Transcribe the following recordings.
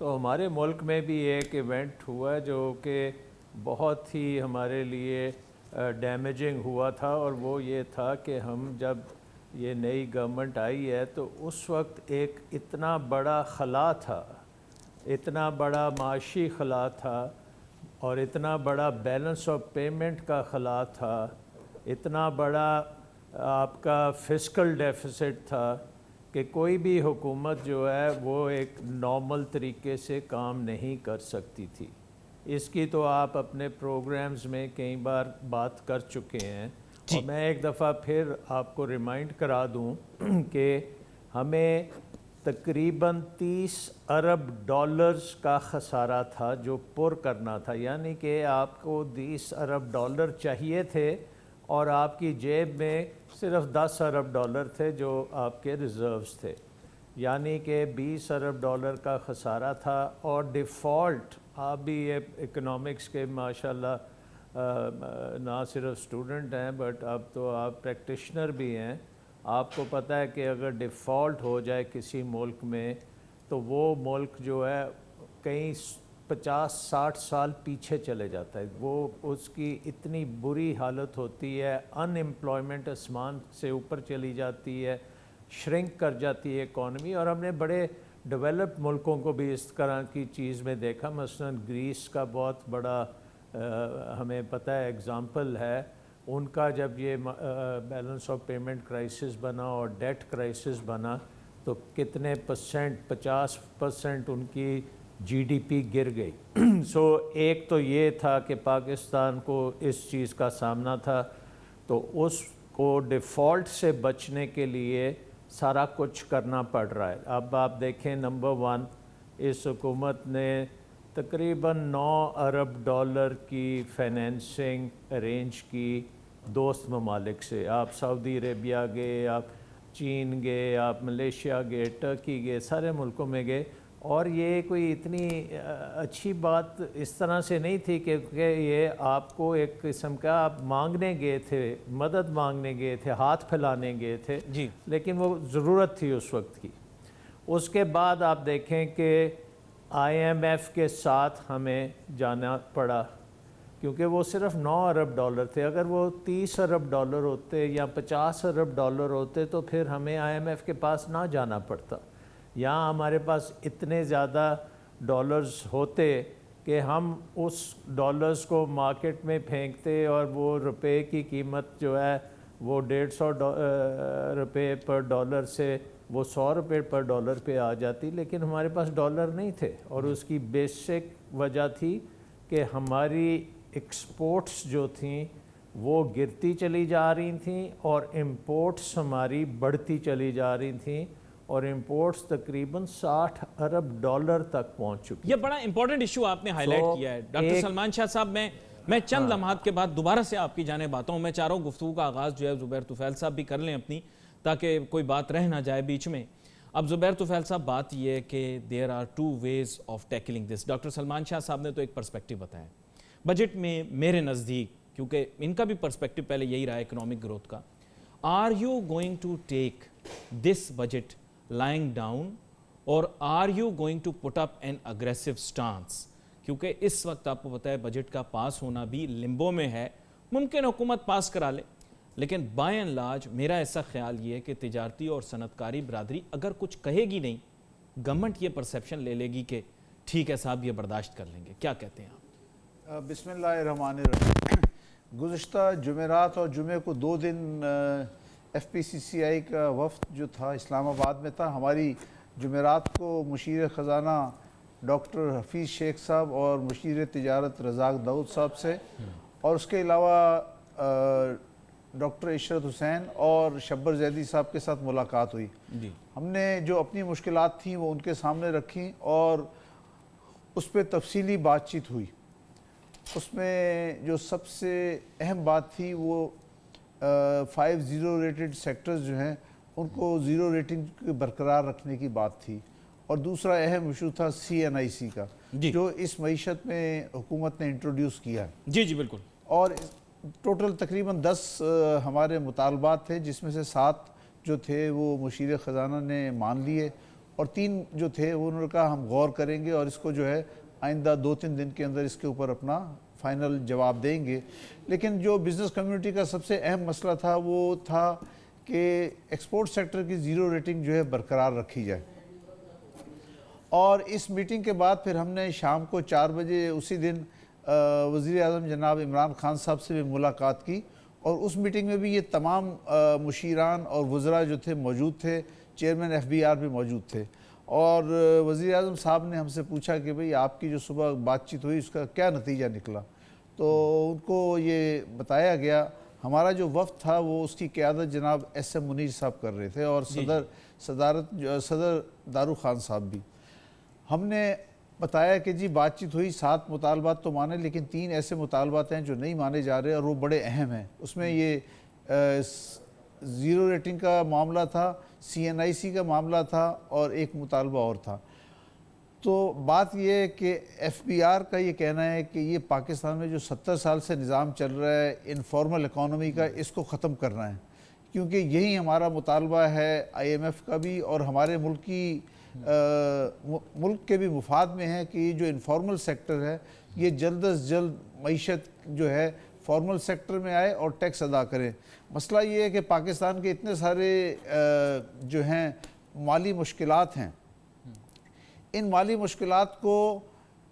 تو ہمارے ملک میں بھی ایک ایونٹ ہوا جو کہ بہت ہی ہمارے لیے ڈیمیجنگ ہوا تھا، اور وہ یہ تھا کہ ہم جب یہ نئی گورنمنٹ آئی ہے تو اس وقت ایک اتنا بڑا خلا تھا، اتنا بڑا معاشی خلا تھا، اور اتنا بڑا بیلنس آف پیمنٹ کا خلا تھا، اتنا بڑا آپ کا فسکل ڈیفیسٹ تھا کہ کوئی بھی حکومت جو ہے وہ ایک نارمل طریقے سے کام نہیں کر سکتی تھی۔ اس کی تو آپ اپنے پروگرامز میں کئی بار بات کر چکے ہیں، اور میں ایک دفعہ پھر آپ کو ریمائنڈ کرا دوں کہ ہمیں تقریباً 30 ارب ڈالرز کا خسارہ تھا جو پر کرنا تھا، یعنی کہ آپ کو 20 ارب ڈالر چاہیے تھے اور آپ کی جیب میں صرف 10 ارب ڈالر تھے جو آپ کے ریزروز تھے، یعنی کہ 20 ارب ڈالر کا خسارہ تھا۔ اور ڈیفالٹ، آپ بھی اکنامکس کے ماشاءاللہ نہ صرف اسٹوڈنٹ ہیں بٹ اب تو آپ پریکٹیشنر بھی ہیں، آپ کو پتہ ہے کہ اگر ڈیفالٹ ہو جائے کسی ملک میں تو وہ ملک جو ہے کئی 50-60 سال پیچھے چلے جاتا ہے، وہ اس کی اتنی بری حالت ہوتی ہے، ان امپلائمنٹ آسمان سے اوپر چلی جاتی ہے، شرنک کر جاتی ہے اکانومی۔ اور ہم نے بڑے ڈیولپڈ ملکوں کو بھی اس طرح کی چیز میں دیکھا، مثلا گریس کا بہت بڑا ہمیں پتہ ہے ایگزامپل ہے، ان کا جب یہ بیلنس آف پیمنٹ کرائسس بنا اور ڈیٹ کرائسس بنا تو کتنے پرسنٹ، 50% ان کی جی ڈی پی گر گئی۔ سو ایک تو یہ تھا کہ پاکستان کو اس چیز کا سامنا تھا، تو اس کو ڈیفالٹ سے بچنے کے لیے سارا کچھ کرنا پڑ رہا ہے۔ اب آپ دیکھیں نمبر 1، اس حکومت نے تقریباً 9 ارب ڈالر کی فائنینسنگ ارینج کی دوست ممالک سے۔ آپ سعودی عربیہ گئے، آپ چین گئے، آپ ملیشیا گئے، ٹرکی گئے، سارے ملکوں میں گئے، اور یہ کوئی اتنی اچھی بات اس طرح سے نہیں تھی کہ یہ آپ کو ایک قسم کا آپ مانگنے گئے تھے، مدد مانگنے گئے تھے، ہاتھ پھیلانے گئے تھے، لیکن وہ ضرورت تھی اس وقت کی۔ اس کے بعد آپ دیکھیں کہ آئی ایم ایف کے ساتھ ہمیں جانا پڑا، کیونکہ وہ صرف 9 ارب ڈالر تھے۔ اگر وہ 30 ارب ڈالر ہوتے یا 50 ارب ڈالر ہوتے تو پھر ہمیں آئی ایم ایف کے پاس نہ جانا پڑتا، یہاں ہمارے پاس اتنے زیادہ ڈالرز ہوتے کہ ہم اس ڈالرز کو مارکیٹ میں پھینکتے اور وہ روپے کی قیمت جو ہے وہ 150 روپے پر ڈالر سے وہ 100 روپے پر ڈالر پہ آ جاتی، لیکن ہمارے پاس ڈالر نہیں تھے، اور اس کی بیسک وجہ تھی کہ ہماری ایکسپورٹس جو تھیں وہ گرتی چلی جا رہی تھیں اور امپورٹس ہماری بڑھتی چلی جا رہی تھیں، اور امپورٹس تقریباً 60 ارب ڈالر تک پہنچ چکی۔ یہ بڑا امپورٹنٹ ایشو آپ نے ہائی لائٹ کیا ہے ڈاکٹر سلمان شاہ صاحب۔ میں چند لمحات کے بعد دوبارہ سے آپ کی جانب آتا ہوں۔ میں چاہ رہا ہوں گفتگو کا آغاز جو ہے زبیر طفیل صاحب بھی کر لیں اپنی، تاکہ کوئی بات رہ نہ جائے بیچ میں۔ اب زبیر طفیل صاحب، بات یہ ہے کہ there are two ways of tackling this۔ Doctor Salman شاہ صاحب نے تو ایک پرسپیکٹیو بتایا بجٹ میں، میرے نزدیک، کیونکہ ان کا بھی پرسپیکٹیو پہلے یہی رہا ہے اکنامک گروتھ کا، are you going to take this budget lying down or are you going to put up an aggressive stance؟ کیونکہ اس وقت آپ کو پتہ ہے بجٹ کا پاس ہونا بھی لمبو میں ہے، ممکن حکومت پاس کرا لے، لیکن بائی اینڈ لارج میرا ایسا خیال یہ ہے کہ تجارتی اور صنعت کاری برادری اگر کچھ کہے گی نہیں، گورنمنٹ یہ پرسیپشن لے لے گی کہ ٹھیک ہے صاحب یہ برداشت کر لیں گے۔ کیا کہتے ہیں آپ؟ بسم اللہ الرحمن الرحیم۔ گزشتہ جمعرات اور جمعے کو 2 دن ایف پی سی سی آئی کا وفد جو تھا اسلام آباد میں تھا۔ ہماری جمعرات کو مشیر خزانہ ڈاکٹر حفیظ شیخ صاحب اور مشیر تجارت رزاق داؤد صاحب سے، اور اس کے علاوہ ڈاکٹر عشرت حسین اور شبر زیدی صاحب کے ساتھ ملاقات ہوئی۔ ہم نے جو اپنی مشکلات تھیں وہ ان کے سامنے رکھیں اور اس پہ تفصیلی بات چیت ہوئی۔ اس میں جو سب سے اہم بات تھی وہ 5 زیرو ریٹڈ سیکٹرز جو ہیں ان کو زیرو ریٹنگ برقرار رکھنے کی بات تھی، اور دوسرا اہم ایشو تھا CNIC کا جو اس معیشت میں حکومت نے انٹروڈیوس کیا ہے۔ جی بالکل۔ اور ٹوٹل تقریباً 10 ہمارے مطالبات تھے، جس میں سے 7 جو تھے وہ مشیر خزانہ نے مان لیے، اور 3 جو تھے وہ انہوں نے کہا ہم غور کریں گے اور اس کو جو ہے آئندہ 2-3 دن کے اندر اس کے اوپر اپنا فائنل جواب دیں گے. لیکن جو بزنس کمیونٹی کا سب سے اہم مسئلہ تھا وہ تھا کہ ایکسپورٹ سیکٹر کی 0 ریٹنگ جو ہے برقرار رکھی جائے. اور اس میٹنگ کے بعد پھر ہم نے شام کو 4 بجے اسی دن وزیر اعظم جناب عمران خان صاحب سے بھی ملاقات کی, اور اس میٹنگ میں بھی یہ تمام مشیران اور وزراء جو تھے موجود تھے, چیئرمین FBR بھی موجود تھے. اور وزیر اعظم صاحب نے ہم سے پوچھا کہ بھئی آپ کی جو صبح بات چیت ہوئی اس کا کیا نتیجہ نکلا. تو ان کو یہ بتایا گیا, ہمارا جو وفد تھا وہ اس کی قیادت جناب SM منیر صاحب کر رہے تھے اور صدر دارو خان صاحب بھی. ہم نے بتایا کہ جی بات چیت ہوئی, 7 مطالبات تو مانے, لیکن 3 ایسے مطالبات ہیں جو نہیں مانے جا رہے اور وہ بڑے اہم ہیں. اس میں یہ 0 ریٹنگ کا معاملہ تھا, CNIC کا معاملہ تھا اور ایک مطالبہ اور تھا. تو بات یہ ہے کہ FBR کا یہ کہنا ہے کہ یہ پاکستان میں جو 70 سال سے نظام چل رہا ہے انفارمل اکانومی کا, اس کو ختم کرنا ہے, کیونکہ یہی ہمارا مطالبہ ہے IMF کا بھی اور ہمارے ملک کے بھی مفاد میں ہے کہ یہ جو انفارمل سیکٹر ہے یہ جلد از جلد معیشت جو ہے فارمل سیکٹر میں آئے اور ٹیکس ادا کریں. مسئلہ یہ ہے کہ پاکستان کے اتنے سارے جو ہیں مالی مشکلات ہیں, ان مالی مشکلات کو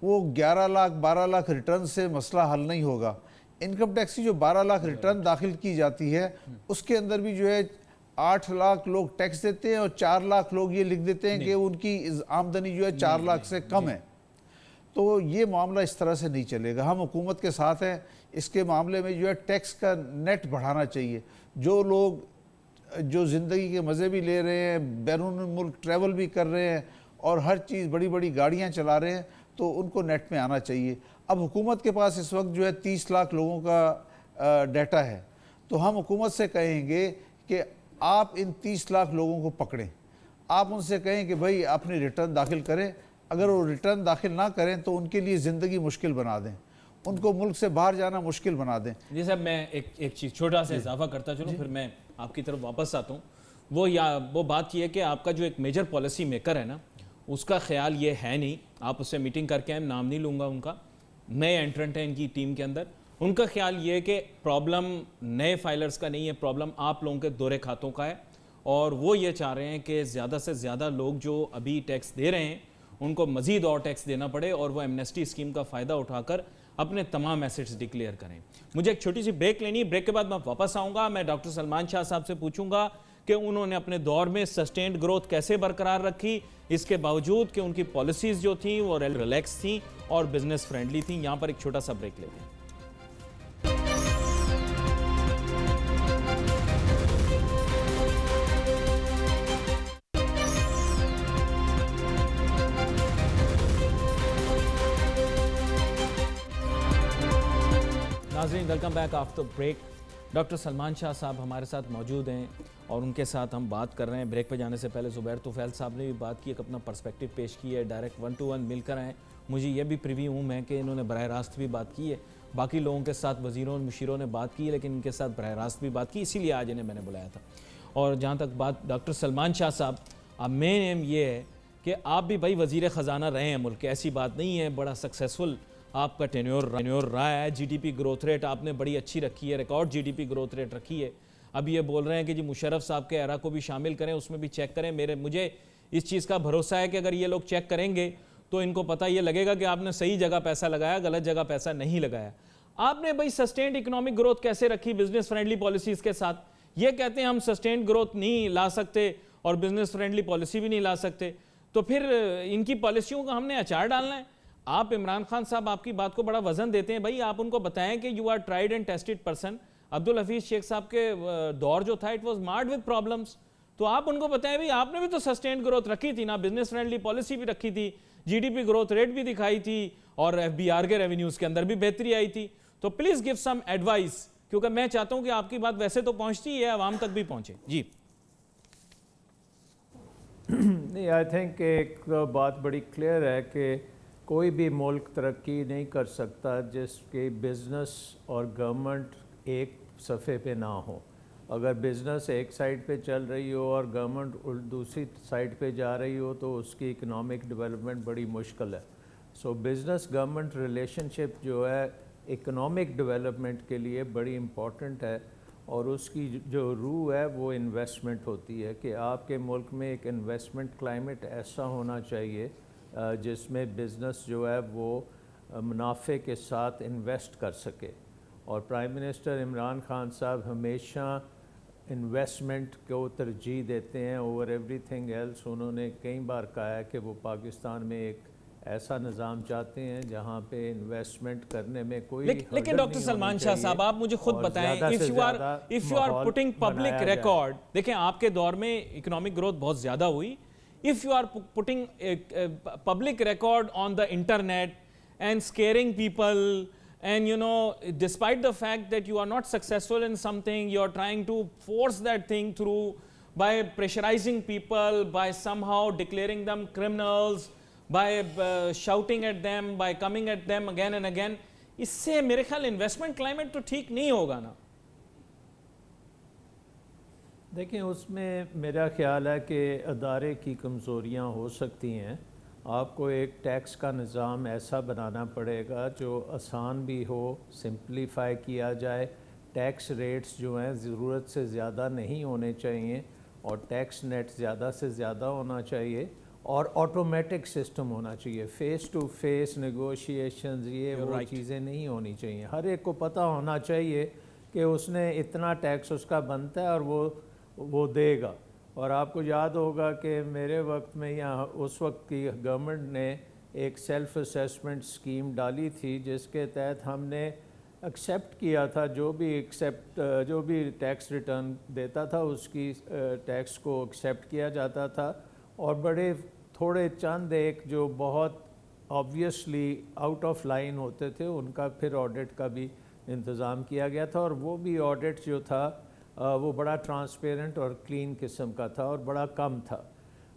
وہ 11 لاکھ 12 لاکھ ریٹرن سے مسئلہ حل نہیں ہوگا. انکم ٹیکس کی جو 12 لاکھ ریٹرن داخل کی جاتی ہے اس کے اندر بھی جو ہے 8 لاکھ لوگ ٹیکس دیتے ہیں اور 4 لاکھ لوگ یہ لکھ دیتے ہیں کہ ان کی آمدنی جو ہے 4 لاکھ سے کم ہے. تو یہ معاملہ اس طرح سے نہیں چلے گا. ہم حکومت کے ساتھ ہیں, اس کے معاملے میں جو ہے ٹیکس کا نیٹ بڑھانا چاہیے. جو لوگ جو زندگی کے مزے بھی لے رہے ہیں, بیرون ملک ٹریول بھی کر رہے ہیں اور ہر چیز بڑی بڑی گاڑیاں چلا رہے ہیں, تو ان کو نیٹ میں آنا چاہیے. اب حکومت کے پاس اس وقت جو ہے 30 لاکھ لوگوں کا ڈیٹا ہے, تو ہم حکومت سے کہیں گے کہ آپ ان 30 لاکھ لوگوں کو پکڑیں. آپ ان سے کہیں کہ بھئی اپنی ریٹرن داخل کریں. اگر وہ ریٹرن داخل نہ کریں تو ان کے لیے زندگی مشکل بنا دیں, ان کو ملک سے باہر جانا مشکل بنا دیں. جی صاحب, میں ایک چیز چھوٹا سا اضافہ کرتا چلوں, پھر میں آپ کی طرف واپس آتا ہوں. وہ بات یہ ہے کہ آپ کا جو ایک میجر پالیسی میکر ہے نا, اس کا خیال یہ ہے نہیں, آپ اس سے میٹنگ کر کے نام نہیں لوں گا ان کا, نئے انٹرنٹ ہیں ان کی ٹیم کے اندر, ان کا خیال یہ ہے کہ پرابلم نئے فائلرز کا نہیں ہے, پرابلم آپ لوگوں کے دورے کھاتوں کا ہے. اور وہ یہ چاہ رہے ہیں کہ زیادہ سے زیادہ لوگ جو ابھی ٹیکس دے رہے ہیں ان کو مزید اور ٹیکس دینا پڑے اور وہ ایمنیسٹی اسکیم کا فائدہ اٹھا کر اپنے تمام ایسٹس ڈکلیئر کریں. مجھے ایک چھوٹی سی بریک لینی ہے, بریک کے بعد میں واپس آؤں گا. میں ڈاکٹر سلمان شاہ صاحب سے پوچھوں گا کہ انہوں نے اپنے دور میں سسٹینڈ گروتھ کیسے برقرار رکھی, اس کے باوجود کہ ان کی پالیسیز جو تھیں وہ ریلیکس تھیں اور بزنس فرینڈلی تھیں. یہاں پر ایک چھوٹا سا بریک لیتے ہیں. ناظرین, welcome back after break. Doctor Salman شاہ صاحب ہمارے ساتھ موجود ہیں اور ان کے ساتھ ہم بات کر رہے ہیں. بریک پہ جانے سے پہلے زبیر طفیل صاحب نے بھی بات کی, ایک اپنا پرسپیکٹو پیش کی ہے, ڈائریکٹ 1 to 1 مل کر آئے. مجھے یہ بھی پریویو ہے کہ انہوں نے براہ راست بھی بات کی ہے, باقی لوگوں کے ساتھ وزیروں اور مشیروں نے بات کی ہے, لیکن ان کے ساتھ براہ راست بھی بات کی, اسی لیے آج انہیں میں نے بلایا تھا. اور جہاں تک بات ڈاکٹر سلمان شاہ صاحب, اب مین ایم یہ ہے کہ آپ بھی بھائی وزیر خزانہ رہے ہیں ملک کے, ایسی بات نہیں ہے, بڑا سکسیسفل آپ کا ٹینیور رہا ہے. G D P growth rate آپ نے بڑی اچھی رکھی ہے, record G D P growth rate رکھی ہے. اب یہ بول رہے ہیں کہ جی مشرف صاحب کے ایرا کو بھی شامل کریں, اس میں بھی چیک کریں. مجھے اس چیز کا بھروسہ ہے کہ اگر یہ لوگ چیک کریں گے تو ان کو پتہ یہ لگے گا کہ آپ نے صحیح جگہ پیسہ لگایا, غلط جگہ پیسہ نہیں لگایا. آپ نے بھائی سسٹینڈ اکنامک گروتھ کیسے رکھی بزنس فرینڈلی پالیسیز کے ساتھ؟ یہ کہتے ہیں ہم سسٹینڈ گروتھ نہیں لا سکتے اور بزنس فرینڈلی پالیسی بھی نہیں لا سکتے, تو پھر ان کی پالیسیوں کا ہم نے اچار ڈالنا ہے. آپ عمران خان صاحب آپ کی بات کو بڑا وزن دیتے ہیں, بھائی آپ ان کو بتائیں کہ you are tried and tested person. Abdul Hafeez Shaikh صاحب کے دور جو تھا it was marred with problems, تو آپ ان کو بتائیں بھائی آپ نے بھی تو سسٹینڈ گروتھ رکھی تھی نا, بزنس فرینڈلی پالیسی بھی رکھی تھی, G D P growth rate بھی دکھائی تھی اور FBR کے ریونیوز کے اندر بھی بہتری آئی تھی. تو پلیز گیو سم ایڈوائس, کیونکہ میں چاہتا ہوں کہ آپ کی بات ویسے تو پہنچتی ہے, عوام تک بھی پہنچے. جی نہیں, آئی تھنک ایک بات بڑی کلیئر ہے کہ کوئی بھی ملک ترقی نہیں کر سکتا جس کے بزنس اور گورنمنٹ ایک صفحے پہ نہ ہو. اگر بزنس ایک سائڈ پہ چل رہی ہو اور گورنمنٹ دوسری سائڈ پہ جا رہی ہو تو اس کی اکنامک ڈیولپمنٹ بڑی مشکل ہے. سو بزنس گورنمنٹ ریلیشن شپ جو ہے اکنامک ڈیولپمنٹ کے لیے بڑی امپورٹنٹ ہے, اور اس کی جو روح ہے وہ انویسٹمنٹ ہوتی ہے کہ آپ کے ملک میں ایک انویسٹمنٹ کلائمیٹ ایسا ہونا چاہیے جس میں بزنس جو ہے وہ منافع کے ساتھ انویسٹ کر سکے. اور پرائم منسٹر عمران خان صاحب ہمیشہ انویسٹمنٹ کو ترجیح دیتے ہیں اوور ایوری تھنگ ایلس. انہوں نے کئی بار کہا ہے کہ وہ پاکستان میں ایک ایسا نظام چاہتے ہیں جہاں پہ انویسٹمنٹ کرنے میں کوئی لیکن ڈاکٹر سلمان شاہ صاحب آپ مجھے خود بتائیں, if you are putting public record, دیکھیں آپ کے دور میں اکنامک گروتھ بہت زیادہ ہوئی, if you are putting public record on the internet and scaring people, and despite the fact that you are not successful in something, you are trying to force that thing through by pressurizing people, by somehow declaring them criminals, by shouting at them, by coming at them again and again, اس سے میرے خیال investment climate تو ٹھیک نہیں ہوگا نا. دیکھیں اس میں میرا خیال ہے کہ ادارے کی کمزوریاں ہو سکتی ہیں. آپ کو ایک ٹیکس کا نظام ایسا بنانا پڑے گا جو آسان بھی ہو, سمپلیفائی کیا جائے, ٹیکس ریٹس جو ہیں ضرورت سے زیادہ نہیں ہونے چاہیے, اور ٹیکس نیٹ زیادہ سے زیادہ ہونا چاہیے, اور آٹومیٹک سسٹم ہونا چاہیے. فیس ٹو فیس نیگوشیشنز یہ وہ چیزیں نہیں ہونی چاہیے. ہر ایک کو پتہ ہونا چاہیے کہ اس نے اتنا ٹیکس اس کا بنتا ہے اور وہ دے گا. اور آپ کو یاد ہوگا کہ میرے وقت میں یا اس وقت کی گورنمنٹ نے ایک سیلف اسیسمنٹ اسکیم ڈالی تھی جس کے تحت ہم نے ایکسیپٹ کیا تھا جو بھی ٹیکس ریٹرن دیتا تھا اس کی ٹیکس کو ایکسیپٹ کیا جاتا تھا, اور بڑے تھوڑے چند ایک جو بہت آبویسلی آؤٹ آف لائن ہوتے تھے ان کا پھر آڈٹ کا بھی انتظام کیا گیا تھا, اور وہ بھی آڈٹ جو تھا وہ بڑا ٹرانسپیرنٹ اور کلین قسم کا تھا اور بڑا کم تھا,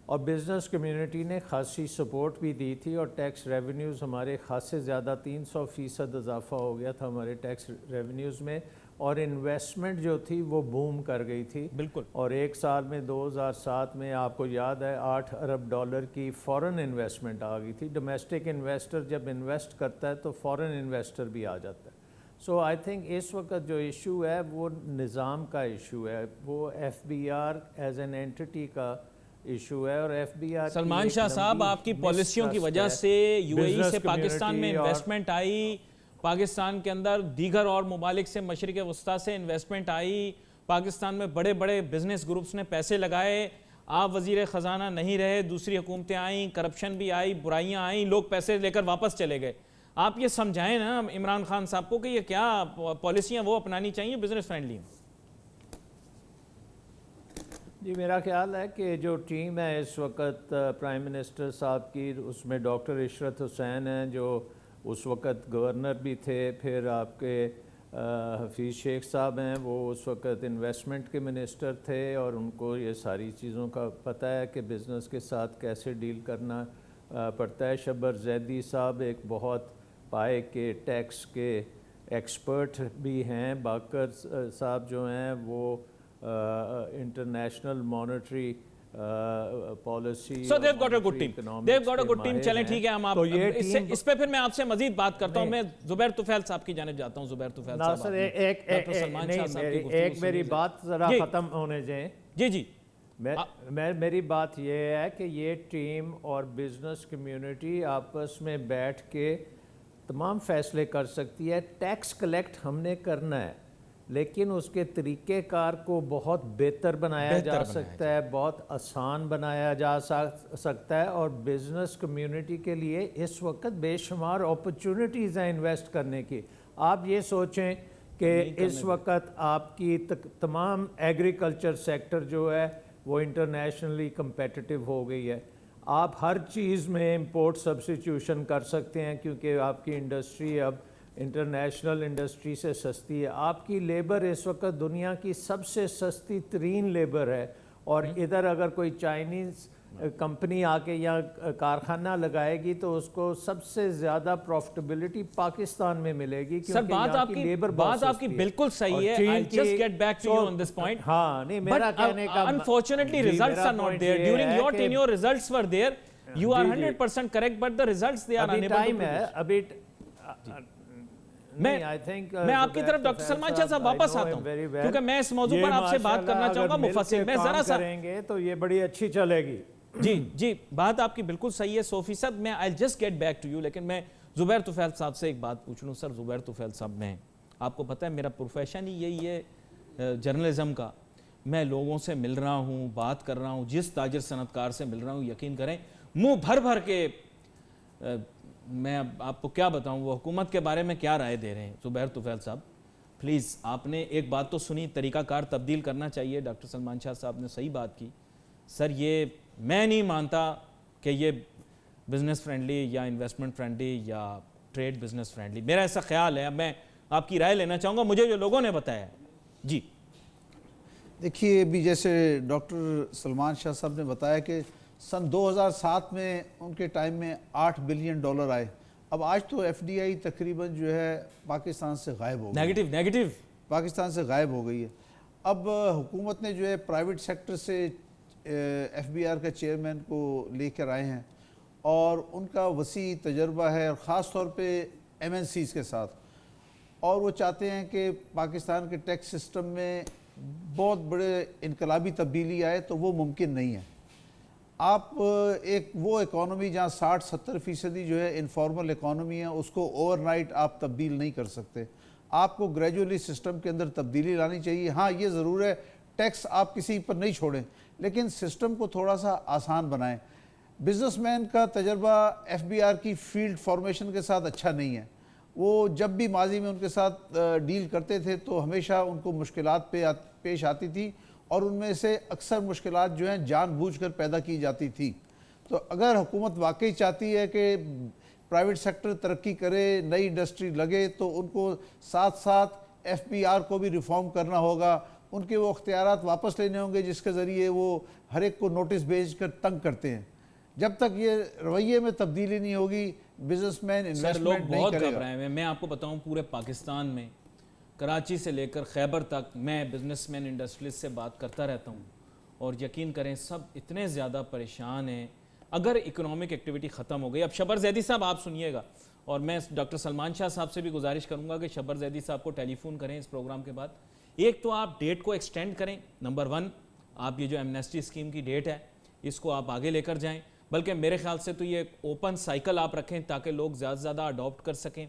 اور بزنس کمیونٹی نے خاصی سپورٹ بھی دی تھی, اور ٹیکس ریونیوز ہمارے خاصے زیادہ 300% اضافہ ہو گیا تھا ہمارے ٹیکس ریونیوز میں, اور انویسٹمنٹ جو تھی وہ بوم کر گئی تھی. بالکل. اور ایک سال میں 2007 میں آپ کو یاد ہے $8 ارب کی فورن انویسٹمنٹ آ گئی تھی. ڈومیسٹک انویسٹر جب انویسٹ کرتا ہے تو فورن انویسٹر بھی آ جاتا ہے. سو آئی تھنک اس وقت جو ایشو ہے وہ نظام کا ایشو ہے, وہ ایف بی آر ایز این اینٹی کا ایشو ہے. اور ایف بی آر سلمان شاہ صاحب آپ کی پالیسیوں کی وجہ سے یو اے ای سے پاکستان میں انویسٹمنٹ آئی, پاکستان کے اندر دیگر اور ممالک سے مشرق وسطیٰ سے انویسٹمنٹ آئی, پاکستان میں بڑے بڑے بزنس گروپس نے پیسے لگائے, آپ وزیر خزانہ نہیں رہے, دوسری حکومتیں آئیں, کرپشن بھی آئی, برائیاں آئیں, لوگ پیسے لے کر واپس چلے گئے. آپ یہ سمجھائیں نا عمران خان صاحب کو کہ یہ کیا پالیسیاں وہ اپنانی چاہیے بزنس فرینڈلی. جی میرا خیال ہے کہ جو ٹیم ہے اس وقت پرائم منسٹر صاحب کی, اس میں ڈاکٹر عشرت حسین ہیں جو اس وقت گورنر بھی تھے, پھر آپ کے حفیظ شیخ صاحب ہیں وہ اس وقت انویسٹمنٹ کے منسٹر تھے, اور ان کو یہ ساری چیزوں کا پتہ ہے کہ بزنس کے ساتھ کیسے ڈیل کرنا پڑتا ہے. شبر زیدی صاحب ایک بہت پائے کے ٹیکس کے ایکسپرٹ بھی ہیں. باقر صاحب جو ہیں وہ international monetary policy. So they've got a good team. They've got a good team. چلیں ٹھیک ہے, ہم آپ اس پہ پھر میں آپ سے مزید بات کرتا ہوں. میں زبیر طفیل صاحب کی جانب جاتا ہوں. زبیر طفیل صاحب ناصر ایک میری بات ذرا ختم ہونے دیں. جی جی میری بات یہ ہے کہ یہ ٹیم اور بزنس کمیونٹی آپس میں بیٹھ کے تمام فیصلے کر سکتی ہے. ٹیکس کلیکٹ ہم نے کرنا ہے, لیکن اس کے طریقہ کار کو بہت بہتر بنایا جا سکتا ہے, بہت آسان بنایا جا سکتا ہے, اور بزنس کمیونٹی کے لیے اس وقت بے شمار اپرچونٹیز ہیں انویسٹ کرنے کی. آپ یہ سوچیں کہ اس وقت آپ کی تمام ایگریکلچر سیکٹر جو ہے وہ انٹرنیشنلی کمپیٹیٹیو ہو گئی ہے. آپ ہر چیز میں امپورٹ سبسٹیٹیوشن کر سکتے ہیں کیونکہ آپ کی انڈسٹری اب انٹرنیشنل انڈسٹری سے سستی ہے. آپ کی لیبر اس وقت دنیا کی سب سے سستی ترین لیبر ہے, اور ادھر اگر کوئی چائنیز کمپنی آ کے یا کارخانہ لگائے گی تو اس کو سب سے زیادہ پروفٹیبلٹی پاکستان میں ملے گی، سر بات آپ کی بالکل صحیح ہے. I'll just get back to you on this point. ہاں نہیں میرا کہنے کا unfortunately results are not there. During your tenure results were there. You are 100% correct, but the results they are unable to produce. ابھی میں آپ کی طرف ڈاکٹر سلمان شاہ صاحب واپس آتا ہوں کیونکہ میں اس موضوع پر آپ سے بات کرنا چاہوں گا مفصل میں ذرا سا کریں گے تو یہ بڑی اچھی چلے گی. جی بات آپ کی بالکل صحیح ہے 100%. میں I'll just get back to you. لیکن میں زبیر طفیل صاحب سے ایک بات پوچھ لوں. سر زبیر طفیل صاحب، میں آپ کو پتہ ہے میرا پروفیشن ہی یہی ہے جرنلزم کا. میں لوگوں سے مل رہا ہوں، بات کر رہا ہوں، جس تاجر صنعت کار سے مل رہا ہوں، یقین کریں منہ بھر بھر کے میں آپ کو کیا بتاؤں وہ حکومت کے بارے میں کیا رائے دے رہے ہیں. زبیر طفیل صاحب پلیز آپ نے ایک بات تو سنی، طریقہ کار تبدیل کرنا چاہیے. ڈاکٹر سلمان شاہ صاحب نے صحیح بات کی. سر یہ میں نہیں مانتا کہ یہ بزنس فرینڈلی یا انویسٹمنٹ فرینڈلی یا ٹریڈ بزنس فرینڈلی، میرا ایسا خیال ہے. اب میں آپ کی رائے لینا چاہوں گا، مجھے جو لوگوں نے بتایا. جی دیکھیے ابھی جیسے ڈاکٹر سلمان شاہ صاحب نے بتایا کہ سن 2007 میں ان کے ٹائم میں $8 بلین آئے. اب آج تو ایف ڈی آئی تقریباً جو ہے پاکستان سے غائب ہو گئی، نیگیٹو پاکستان سے غائب ہو گئی ہے. اب حکومت نے جو ہے پرائیویٹ سیکٹر سے ایف بی آر کا چیئرمین کو لے کر آئے ہیں اور ان کا وسیع تجربہ ہے اور خاص طور پہ ایم این سیز کے ساتھ، اور وہ چاہتے ہیں کہ پاکستان کے ٹیکس سسٹم میں بہت بڑے انقلابی تبدیلی آئے. تو وہ ممکن نہیں ہے. آپ ایک وہ اکانومی جہاں 60-70% جو ہے انفارمل اکانومی ہے اس کو اوور نائٹ آپ تبدیل نہیں کر سکتے. آپ کو گریجولی سسٹم کے اندر تبدیلی لانی چاہیے. ہاں یہ ضرور ہے ٹیکس آپ کسی پر نہیں چھوڑیں لیکن سسٹم کو تھوڑا سا آسان بنائیں. بزنس مین کا تجربہ ایف بی آر کی فیلڈ فارمیشن کے ساتھ اچھا نہیں ہے. وہ جب بھی ماضی میں ان کے ساتھ ڈیل کرتے تھے تو ہمیشہ ان کو مشکلات پیش آتی تھی اور ان میں سے اکثر مشکلات جو ہیں جان بوجھ کر پیدا کی جاتی تھی. تو اگر حکومت واقعی چاہتی ہے کہ پرائیویٹ سیکٹر ترقی کرے، نئی انڈسٹری لگے، تو ان کو ساتھ ساتھ ایف بی آر کو بھی ریفارم کرنا ہوگا. ان کے وہ اختیارات واپس لینے ہوں گے جس کے ذریعے وہ ہر ایک کو نوٹس بھیج کر تنگ کرتے ہیں. جب تک یہ رویے میں تبدیلی نہیں ہوگی بزنس مین انویسٹمنٹ نہیں بہت کرے گا. گھبرائے ہوئے. میں آپ کو بتاؤں پورے پاکستان میں کراچی سے لے کر خیبر تک میں بزنس مین انڈسٹریز سے بات کرتا رہتا ہوں اور یقین کریں سب اتنے زیادہ پریشان ہیں. اگر اکنامک ایکٹیویٹی ختم ہو گئی، اب شبر زیدی صاحب آپ سنیے گا اور میں ڈاکٹر سلمان شاہ صاحب سے بھی گزارش کروں گا کہ شبر زیدی صاحب کو ٹیلی فون کریں اس پروگرام کے بعد. ایک تو آپ ڈیٹ کو ایکسٹینڈ کریں. نمبر 1 آپ یہ جو ایمنیسٹی اسکیم کی ڈیٹ ہے اس کو آپ آگے لے کر جائیں. بلکہ میرے خیال سے تو یہ ایک اوپن سائیکل آپ رکھیں تاکہ لوگ زیادہ سے زیادہ اڈاپٹ کر سکیں.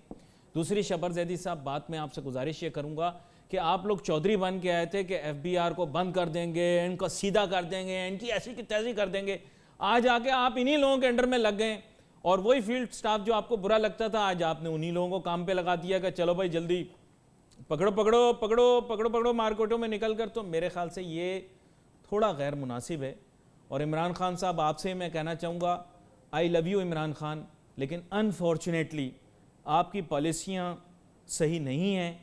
دوسری شبر زیدی صاحب بات میں آپ سے گزارش یہ کروں گا کہ آپ لوگ چودھری بن کے آئے تھے کہ ایف بی آر کو بند کر دیں گے، ان کو سیدھا کر دیں گے، ان کی ایسی کی تیزی کر دیں گے. آج آ کے آپ انہی لوگوں کے انڈر میں لگ گئے اور وہی فیلڈ سٹاف جو آپ کو برا لگتا تھا آج آپ نے انہی لوگوں کو کام پہ لگا دیا کہ چلو بھائی جلدی پکڑو مارکیٹوں میں نکل کر. تو میرے خیال سے یہ تھوڑا غیر مناسب ہے. اور عمران خان صاحب آپ سے میں کہنا چاہوں گا آئی لو یو عمران خان، لیکن انفارچونیٹلی آپ کی پالیسیاں صحیح نہیں ہیں.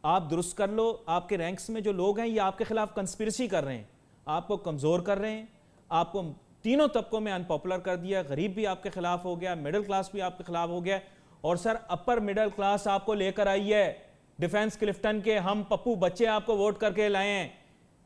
آپ درست کر لو. آپ کے رینکس میں جو لوگ ہیں یہ آپ کے خلاف کنسپیرسی کر رہے ہیں، آپ کو کمزور کر رہے ہیں، آپ کو تینوں طبقوں میں انپاپولر کر دیا. غریب بھی آپ کے خلاف ہو گیا، مڈل کلاس بھی آپ کے خلاف ہو گیا اور سر اپر مڈل کلاس آپ کو لے کر آئی ہے. ڈیفنس کلفٹن کے ہم پپو بچے آپ کو ووٹ کر کے لائے ہیں.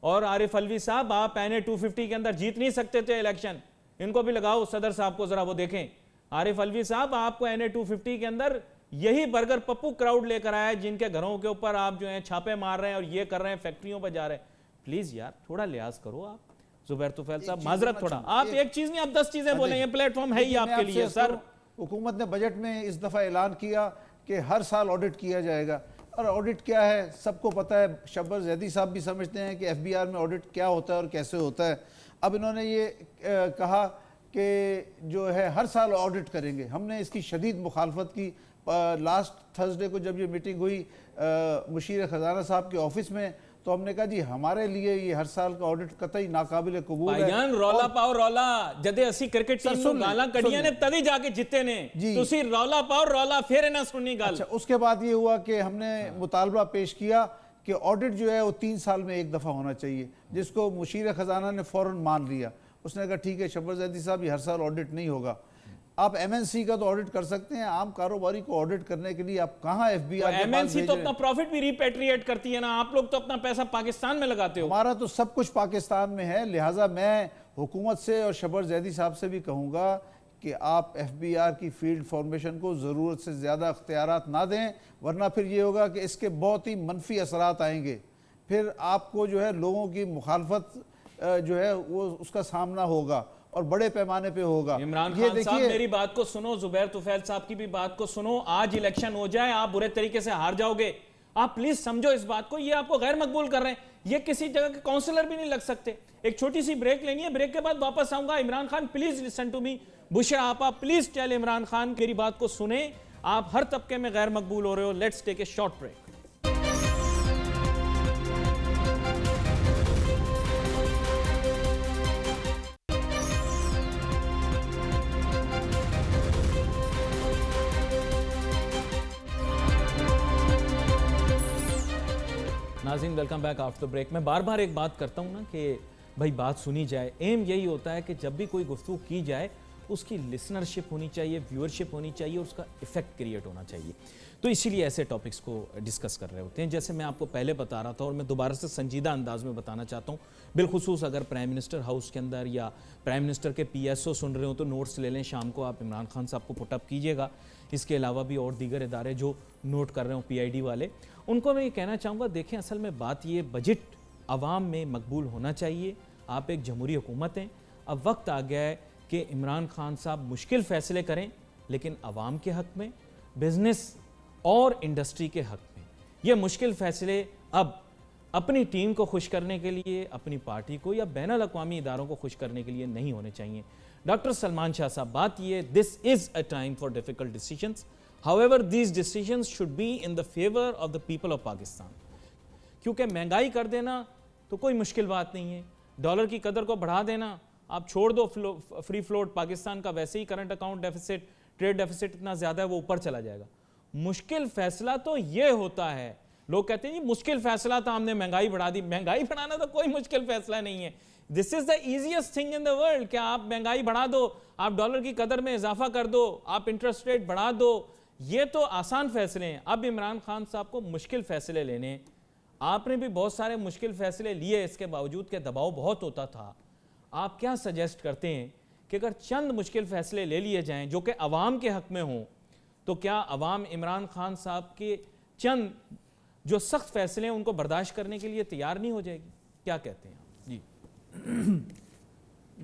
اور عارف الوی صاحب آپ این اے 250 کے اندر جیت نہیں سکتے تھے الیکشن. ان کو بھی لگاؤ صدر صاحب کو ذرا وہ دیکھیں. عارف الوی صاحب آپ کو این اے 250 کے اندر یہی برگر پپو کراؤڈ لے کر آیا ہے جن کے گھروں کے اوپر آپ جو ہیں چھاپے مار رہے ہیں اور یہ کر رہے ہیں، فیکٹریوں پہ جا رہے ہیں. پلیز یار تھوڑا لحاظ کرو آپ. زبیر طفیل صاحب معذرت تھوڑا، آپ ایک چیز نہیں آپ 10 چیزیں بولیں، یہ پلیٹ فارم ہے ہی آپ کے لیے. سر حکومت نے بجٹ میں اس دفعہ اعلان کیا کہ ہر سال آڈٹ کیا جائے گا. اور آڈٹ کیا ہے سب کو پتہ ہے. شبر زیدی صاحب بھی سمجھتے ہیں کہ ایف بی آر میں آڈٹ کیا ہوتا ہے اور کیسے ہوتا ہے. اب انہوں نے یہ کہا کہ جو ہے ہر سال آڈٹ کریں گے. ہم نے اس کی شدید مخالفت کی. لاسٹ تھرسڈے کو جب یہ میٹنگ ہوئی مشیر خزانہ صاحب کے آفس میں تو ہم نے کہا جی ہمارے لیے یہ ہر سال کا آڈٹ قطعی ناقابل قبول ہے. بھائیان رولا پاؤ رولا جدے اسی کرکٹ ٹیم نو گالاں کڈیاں نے تدی جا کے جتے نے. تسی رولا پاؤ رولا پھر نہ سننی گل. اچھا اس کے بعد یہ ہوا کہ ہم نے مطالبہ پیش کیا کہ آڈٹ جو ہے وہ 3 سال میں ایک دفعہ ہونا چاہیے، جس کو مشیر خزانہ نے فوراً مان لیا. اس نے کہا ٹھیک ہے شبر زیدی صاحب یہ ہر سال آڈٹ نہیں ہوگا. آپ ایم این سی کا تو آڈٹ کر سکتے ہیں, عام کاروباری کو آڈٹ کرنے کے لیے آپ کہاں ایف بی آر ایم این سی تو اپنا پروفٹ بھی ریپیٹریٹ کرتی ہے نا, آپ لوگ تو اپنا پیسہ پاکستان میں لگاتے ہو. ہمارا تو سب کچھ پاکستان میں ہے, لہٰذا میں حکومت سے اور شبر زیدی صاحب سے بھی کہوں گا کہ آپ ایف بی آر کی فیلڈ فارمیشن کو ضرورت سے زیادہ اختیارات نہ دیں, ورنہ پھر یہ ہوگا کہ اس کے بہت ہی منفی اثرات آئیں گے. پھر آپ کو جو ہے لوگوں کی مخالفت جو ہے وہ اس کا سامنا ہوگا اور بڑے پیمانے پہ ہوگا. عمران خان صاحب میری بات کو سنو, زبیر طفیل صاحب کی بھی بات کو سنو. آج الیکشن ہو جائے, آپ برے طریقے سے ہار جاؤ گے, آپ پلیز سمجھو اس بات کو. یہ آپ کو غیر مقبول کر رہے ہیں, یہ کسی جگہ کے کونسلر بھی نہیں لگ سکتے. ایک چھوٹی سی بریک لینی ہے, بریک کے بعد واپس آؤں گا. Imran Khan please listen to me. Bushra آپا پلیز ٹیل عمران خان میری بات کو سنیں, آپ ہر طبقے میں غیر مقبول ہو رہے ہو. Let's take a short break. ناظرین ویلکم بیک آفٹر بریک. میں بار بار ایک بات کرتا ہوں نا کہ بھائی بات سنی جائے. ایم یہی ہوتا ہے کہ جب بھی کوئی گفتگو کی جائے اس کی لسنرشپ ہونی چاہیے, ویورشپ ہونی چاہیے, اور اس کا ایفیکٹ کریٹ ہونا چاہیے. تو اسی لیے ایسے ٹاپکس کو ڈسکس کر رہے ہوتے ہیں. جیسے میں آپ کو پہلے بتا رہا تھا اور میں دوبارہ سے سنجیدہ انداز میں بتانا چاہتا ہوں, بالخصوص اگر پرائم منسٹر ہاؤس کے اندر یا پرائم منسٹر کے پی ایس او سن رہے ہوں تو نوٹس لے لیں. شام کو آپ عمران خان صاحب کو پٹ اپ کیجیے گا. اس کے علاوہ بھی اور دیگر ادارے جو نوٹ کر رہے ہوں, پی آئی ڈی والے, ان کو میں یہ کہنا چاہوں گا دیکھیں اصل میں بات یہ بجٹ عوام میں مقبول ہونا چاہیے. آپ ایک جمہوری حکومت ہیں, اب وقت آ گیا ہے کہ عمران خان صاحب مشکل فیصلے کریں لیکن عوام کے حق میں, بزنس اور انڈسٹری کے حق میں. یہ مشکل فیصلے اب اپنی ٹیم کو خوش کرنے کے لیے, اپنی پارٹی کو یا بین الاقوامی اداروں کو خوش کرنے کے لیے نہیں ہونے چاہیے. ڈاکٹر سلمان شاہ صاحب بات یہ, this is a time for difficult decisions. however these decisions should be in the favor of the people of Pakistan. کیونکہ مہنگائی کر دینا تو کوئی مشکل بات نہیں ہے, ڈالر کی قدر کو بڑھا دینا, آپ چھوڑ دو فری فلوٹ, پاکستان کا ویسے ہی current account deficit, trade deficit اتنا زیادہ ہے وہ اوپر چلا جائے گا. مشکل فیصلہ تو یہ ہوتا ہے, لوگ کہتے ہیں مشکل فیصلہ تھا ہم نے مہنگائی بڑھا دی. مہنگائی بڑھانا تو کوئی مشکل فیصلہ نہیں ہے. This is the easiest thing in the world کہ آپ مہنگائی بڑھا دو, آپ ڈالر کی قدر میں اضافہ کر دو, آپ انٹرسٹ ریٹ بڑھا دو. یہ تو آسان فیصلے ہیں. اب عمران خان صاحب کو مشکل فیصلے لینے, آپ نے بھی بہت سارے مشکل فیصلے لیے, اس کے باوجود کہ دباؤ بہت ہوتا تھا. آپ کیا سجیسٹ کرتے ہیں کہ اگر چند مشکل فیصلے لے لیے جائیں جو کہ عوام کے حق میں ہوں, تو کیا عوام عمران خان صاحب کے چند جو سخت فیصلے ہیں ان کو برداشت کرنے کے لیے تیار نہیں ہو جائے گی؟ کیا کہتے ہیں آپ؟ جی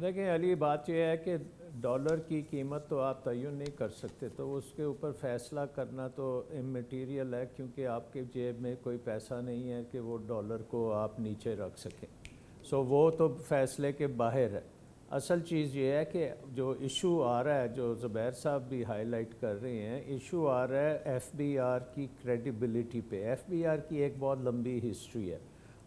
دیکھیں علی, بات یہ ہے کہ ڈالر کی قیمت تو آپ تعین نہیں کر سکتے, تو اس کے اوپر فیصلہ کرنا تو امٹیریل ہے, کیونکہ آپ کے جیب میں کوئی پیسہ نہیں ہے کہ وہ ڈالر کو آپ نیچے رکھ سکیں. سو وہ تو فیصلے کے باہر ہے. اصل چیز یہ ہے کہ جو ایشو آ رہا ہے, جو زبیر صاحب بھی ہائی لائٹ کر رہے ہیں, ایشو آ رہا ہے ایف بی آر کی کریڈیبلٹی پہ. ایف بی آر کی ایک بہت لمبی ہسٹری ہے.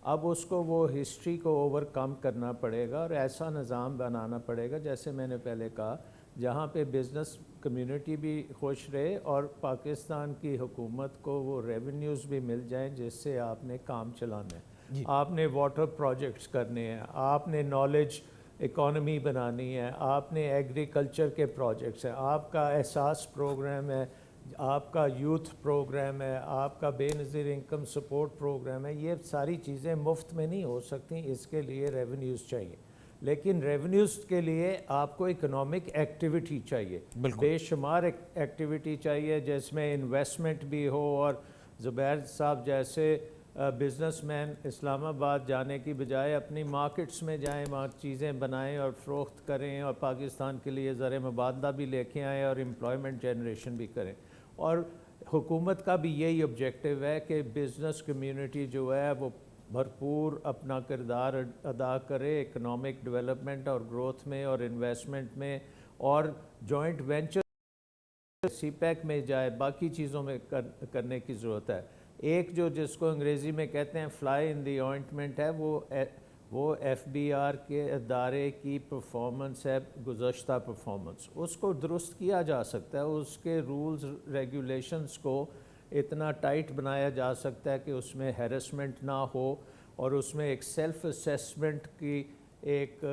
اب اس کو وہ ہسٹری کو اوور کم کرنا پڑے گا اور ایسا نظام بنانا پڑے گا, جیسے میں نے پہلے کہا, جہاں پہ بزنس کمیونٹی بھی خوش رہے اور پاکستان کی حکومت کو وہ ریونیوز بھی مل جائیں جس سے آپ نے کام چلانا ہے. آپ نے واٹر پروجیکٹس کرنے ہیں, آپ نے نالج اکانومی بنانی ہے, آپ نے ایگریکلچر کے پروجیکٹس ہیں, آپ کا احساس پروگرام ہے, آپ کا یوتھ پروگرام ہے, آپ کا بے نظیر انکم سپورٹ پروگرام ہے. یہ ساری چیزیں مفت میں نہیں ہو سکتی, اس کے لیے ریونیوز چاہیے. لیکن ریونیوز کے لیے آپ کو اکنامک ایکٹیویٹی چاہیے, بے شمار ایکٹیویٹی چاہیے جس میں انویسٹمنٹ بھی ہو. اور زبیر صاحب جیسے بزنس مین اسلام آباد جانے کی بجائے اپنی مارکیٹس میں جائیں, وہاں چیزیں بنائیں اور فروخت کریں, اور پاکستان کے لیے زر مبادلہ بھی لے کے آئیں اور امپلائمنٹ جنریشن بھی کریں. اور حکومت کا بھی یہی آبجیکٹو ہے کہ بزنس کمیونٹی جو ہے وہ بھرپور اپنا کردار ادا کرے اکنامک ڈیولپمنٹ اور گروتھ میں اور انویسٹمنٹ میں, اور جوائنٹ وینچر سی پیک میں جائے, باقی چیزوں میں کرنے کی ضرورت ہے. ایک جو جس کو انگریزی میں کہتے ہیں فلائی ان دی آئنٹمنٹ ہے, وہ ایف بی آر کے ادارے کی پرفارمنس ہے, گزشتہ پرفارمنس. اس کو درست کیا جا سکتا ہے, اس کے رولز ریگولیشنز کو اتنا ٹائٹ بنایا جا سکتا ہے کہ اس میں ہیرسمنٹ نہ ہو, اور اس میں ایک سیلف اسیسمنٹ کی ایک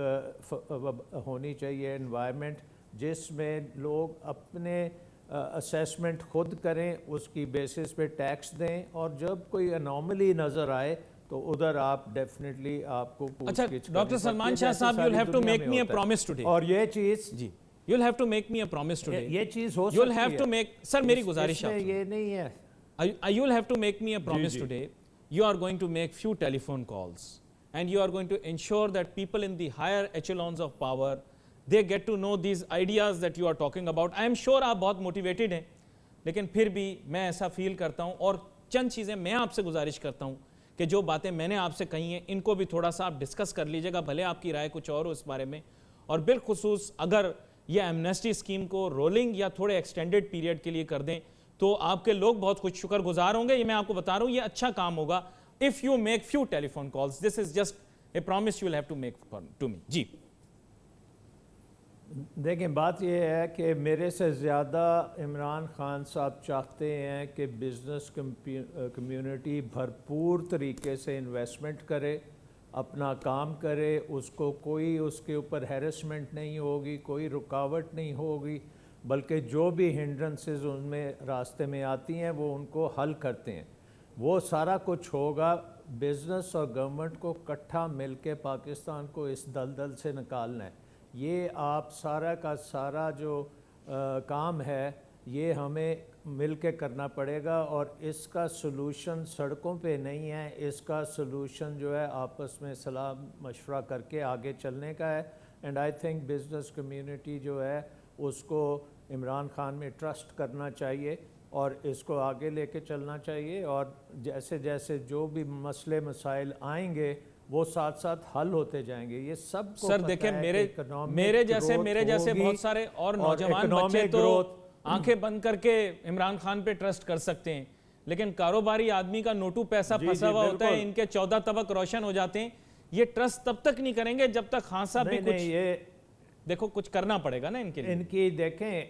ہونی چاہیے انوائرمنٹ جس میں لوگ اپنے اسیسمنٹ خود کریں، اس کی بیسس پہ ٹیکس دیں، اور جب کوئی انوملی نظر آئے تو ادھر آپ ڈیفینیٹلی آپ کو اچھا ڈاکٹر سلمان شاہ صاحب، you'll have to make me a promise today. اور یہ چیز جی you'll have to make me a promise today. یہ چیز ہو you'll سکتی have to ہے، make سر میری گزارش میں آپ یہ نہیں ہے. you'll have to make me a promise today. You are going to make few telephone calls and you are going to ensure that people in the higher echelons of power they get to know these ideas that you are talking about. I am sure آپ بہت motivated ہیں، لیکن پھر بھی میں ایسا فیل کرتا ہوں، اور چند چیزیں میں آپ سے گزارش کرتا ہوں کہ جو باتیں میں نے آپ سے کہی ہیں ان کو بھی تھوڑا سا آپ ڈسکس کر لیجئے گا، بھلے آپ کی رائے کچھ اور ہو اس بارے میں. اور بالخصوص اگر یہ ایمنیسٹی اسکیم کو رولنگ یا تھوڑے ایکسٹینڈڈ پیریڈ کے لیے کر دیں تو آپ کے لوگ بہت خوش شکر گزار ہوں گے. یہ میں آپ کو بتا رہا ہوں، یہ اچھا کام ہوگا. if you make few telephone calls, this is just a promise you will have to make to me. جی دیکھیں بات یہ ہے کہ میرے سے زیادہ عمران خان صاحب چاہتے ہیں کہ بزنس کمیونٹی بھرپور طریقے سے انویسٹمنٹ کرے، اپنا کام کرے، اس کو کوئی اس کے اوپر ہیرسمنٹ نہیں ہوگی، کوئی رکاوٹ نہیں ہوگی، بلکہ جو بھی ہنڈرنسز ان میں راستے میں آتی ہیں وہ ان کو حل کرتے ہیں. وہ سارا کچھ ہوگا. بزنس اور گورنمنٹ کو اکٹھا مل کے پاکستان کو اس دلدل سے نکالنا ہے. یہ آپ سارا کا سارا جو کام ہے یہ ہمیں مل کے کرنا پڑے گا، اور اس کا سلوشن سڑکوں پہ نہیں ہے، اس کا سلوشن جو ہے آپس میں صلاح مشورہ کر کے آگے چلنے کا ہے. And I think business community جو ہے اس کو عمران خان میں ٹرسٹ کرنا چاہیے اور اس کو آگے لے کے چلنا چاہیے، اور جیسے جیسے جو بھی مسئلے مسائل آئیں گے وہ ساتھ ساتھ حل ہوتے جائیں گے. یہ سب کو سر دیکھیں میرے جیسے بہت سارے اور نوجوان بچے تو آنکھیں بند کر کے عمران خان پہ ٹرسٹ کر سکتے ہیں، لیکن کاروباری آدمی کا نوٹو پیسہ پھنسا ہوا ہوتا ہے، ان کے 14 طبق روشن ہو جاتے ہیں. یہ ٹرسٹ تب تک نہیں کریں گے جب تک خان صاحب بھی کچھ دیکھو کچھ کرنا پڑے گا نا ان کے لیے. ان کی دیکھیں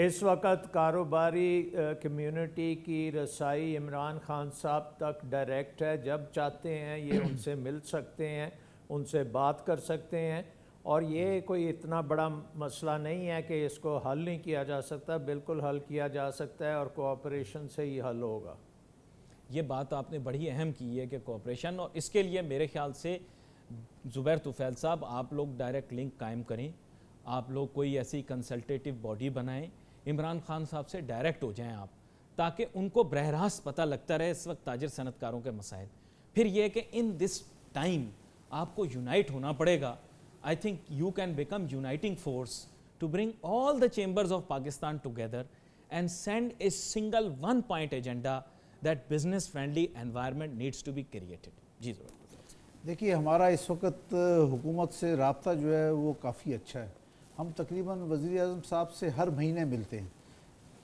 اس وقت کاروباری کمیونٹی کی رسائی عمران خان صاحب تک ڈائریکٹ ہے. جب چاہتے ہیں یہ ان سے مل سکتے ہیں، ان سے بات کر سکتے ہیں، اور یہ کوئی اتنا بڑا مسئلہ نہیں ہے کہ اس کو حل نہیں کیا جا سکتا. بالکل حل کیا جا سکتا ہے، اور کوآپریشن سے ہی حل ہوگا. یہ بات آپ نے بڑی اہم کی ہے کہ کوآپریشن، اور اس کے لیے میرے خیال سے زبیر طفیل صاحب آپ لوگ ڈائریکٹ لنک قائم کریں، آپ لوگ کوئی ایسی کنسلٹیٹیو باڈی بنائیں، عمران خان صاحب سے ڈائریکٹ ہو جائیں آپ، تاکہ ان کو براہ راست پتہ لگتا رہے اس وقت تاجر صنعت کاروں کے مسائل. پھر یہ کہ ان دس ٹائم آپ کو یونائٹ ہونا پڑے گا. I think you can become uniting force to bring all the chambers of Pakistan together and send a single one point agenda that business friendly environment needs to be created. جی دیکھیے ہمارا اس وقت حکومت سے رابطہ جو ہے وہ کافی اچھا ہے. ہم تقریباً وزیر اعظم صاحب سے ہر مہینے ملتے ہیں،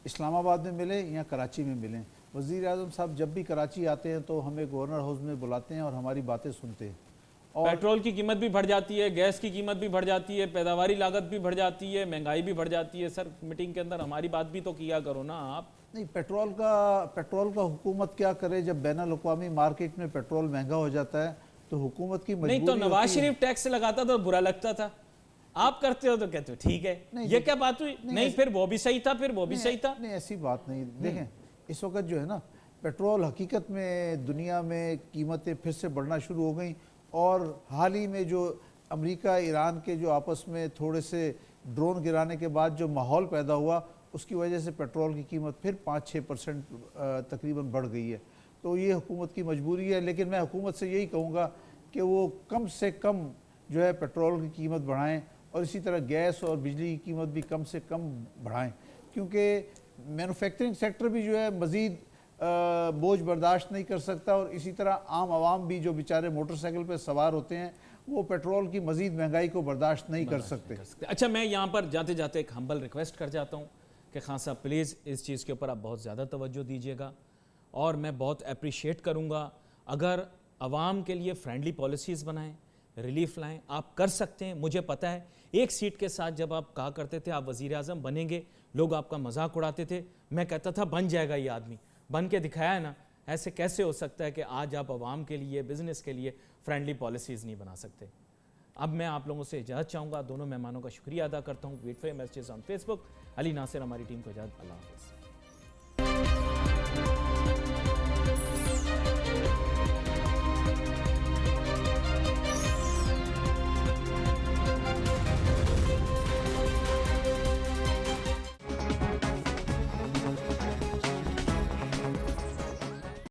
اسلام آباد میں ملیں یا کراچی میں ملیں. وزیر اعظم صاحب جب بھی کراچی آتے ہیں تو ہمیں گورنر ہاؤس میں بلاتے ہیں اور ہماری باتیں سنتے ہیں. اور پیٹرول کی قیمت بھی بڑھ جاتی ہے، گیس کی قیمت بھی بڑھ جاتی ہے، پیداواری لاگت بھی بڑھ جاتی ہے، مہنگائی بھی بڑھ جاتی ہے. سر میٹنگ کے اندر ہماری بات بھی تو کیا کرو نا آپ. نہیں، پیٹرول کا حکومت کیا کرے؟ جب بین الاقوامی مارکیٹ میں پیٹرول مہنگا ہو جاتا ہے تو حکومت کی مجبوری نہیں تو نواز ہوتی ہے. شریف ٹیکس لگاتا تو برا لگتا تھا، آپ کرتے ہو تو کہتے ہو ٹھیک ہے. یہ کیا بات ہوئی؟ نہیں پھر وہ بھی صحیح تھا، پھر وہ بھی صحیح تھا. نہیں ایسی بات نہیں. دیکھیں اس وقت جو ہے نا پیٹرول حقیقت میں دنیا میں قیمتیں پھر سے بڑھنا شروع ہو گئیں، اور حال ہی میں جو امریکہ ایران کے جو آپس میں تھوڑے سے ڈرون گرانے کے بعد جو ماحول پیدا ہوا اس کی وجہ سے پیٹرول کی قیمت پھر 5-6% تقریباً بڑھ گئی ہے. تو یہ حکومت کی مجبوری ہے. لیکن میں حکومت سے یہی کہوں گا کہ وہ کم سے کم جو ہے پیٹرول کی قیمت بڑھائیں، اور اسی طرح گیس اور بجلی کی قیمت بھی کم سے کم بڑھائیں، کیونکہ مینوفیکچرنگ سیکٹر بھی جو ہے مزید بوجھ برداشت نہیں کر سکتا، اور اسی طرح عام عوام بھی جو بیچارے موٹر سائیکل پہ سوار ہوتے ہیں وہ پیٹرول کی مزید مہنگائی کو برداشت نہیں کر سکتے. اچھا میں یہاں پر جاتے جاتے ایک ہمبل ریکویسٹ کر جاتا ہوں کہ خان صاحب پلیز اس چیز کے اوپر آپ بہت زیادہ توجہ دیجیے گا، اور میں بہت اپریشیٹ کروں گا اگر عوام کے لیے فرینڈلی پالیسیز بنائیں، ریلیف لائیں. آپ کر سکتے ہیں. مجھے پتہ ہے ایک سیٹ کے ساتھ جب آپ کہا کرتے تھے آپ وزیر اعظم بنیں گے، لوگ آپ کا مذاق اڑاتے تھے. میں کہتا تھا بن جائے گا یہ آدمی، بن کے دکھایا ہے نا. ایسے کیسے ہو سکتا ہے کہ آج آپ عوام کے لیے، بزنس کے لیے فرینڈلی پالیسیز نہیں بنا سکتے؟ اب میں آپ لوگوں سے اجازت چاہوں گا. دونوں مہمانوں کا شکریہ ادا کرتا ہوں. Wait for your messages on Facebook. Ali Nasir ہماری ٹیم کو اجازت. اللہ حافظ.